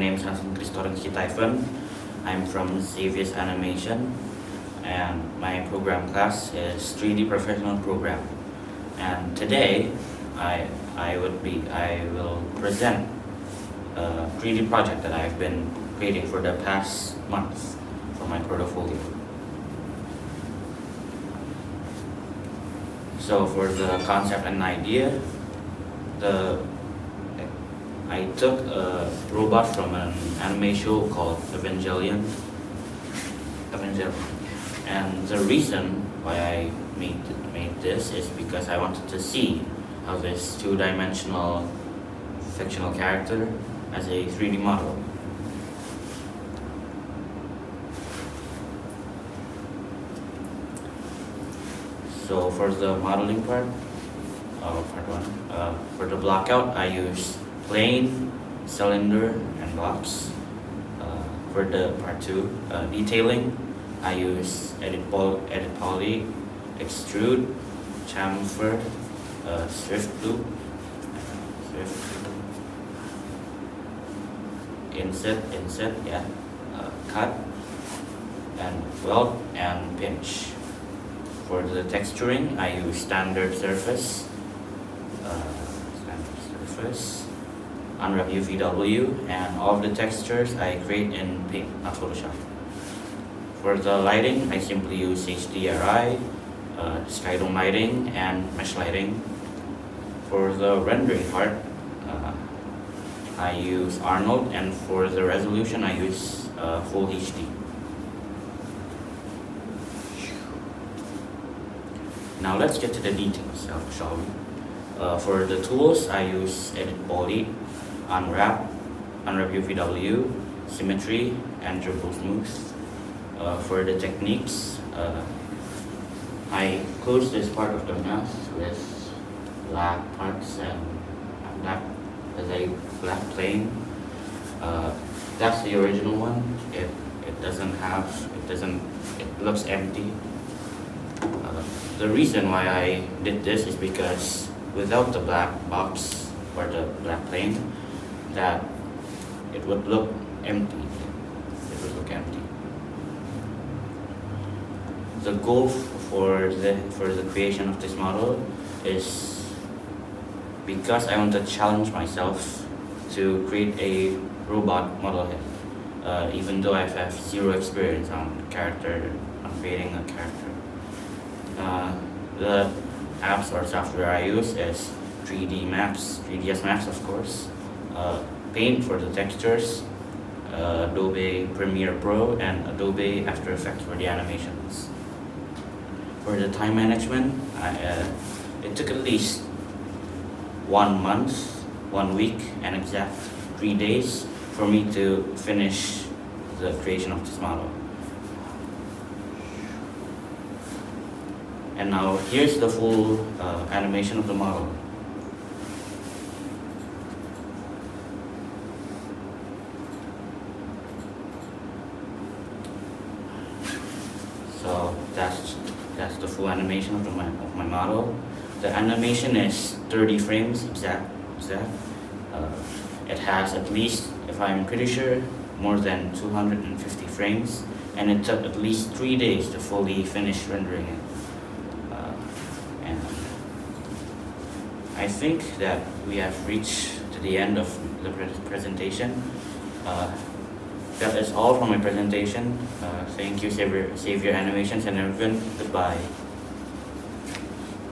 name is Typhon. I'm from Savier Animation, and my program class is 3D Professional Program. And today, I will present a 3D project that I've been creating for the past month for my portfolio. So for the concept and idea, I took a robot from an anime show called Evangelion. And the reason why I made this is because I wanted to see how this two-dimensional fictional character as a 3D model. So for the modeling part one, for the blockout, I use plane, cylinder, and box. For the part 2, detailing, I use edit poly, extrude, chamfer, swift loop, insert, cut, and weld and pinch. For the texturing, I use standard surface, unwrap UVW, and all of the textures I create in Paint, not Photoshop. For the lighting, I simply use HDRI, skydome lighting, and mesh lighting. For the rendering part, I use Arnold, and for the resolution, I use Full HD. Now let's get to the details, shall we? For the tools, I use Edit Poly, Unwrap UVW, Symmetry, and Turbo Smooth. For the techniques, I close this part of the mouth with black parts and black plane. That's the original one. It looks empty. The reason why I did this is because without the black box or the black plane, that it would look empty. The goal for the creation of this model is because I want to challenge myself to create a robot model head, even though I have zero experience on creating a character. The apps or software I use is 3ds Max of course, Paint for the textures, Adobe Premiere Pro, and Adobe After Effects for the animations. For the time management, it took at least 1 month, 1 week, and exact 3 days for me to finish the creation of this model. And now here's the full animation of the model. So that's the full animation of my model. The animation is 30 frames exact. It has at least, if I'm pretty sure, more than 250 frames, and it took at least 3 days to fully finish rendering it. And I think that we have reached to the end of the presentation. That is all from my presentation. Thank you, Savier Animations, and everyone. Goodbye.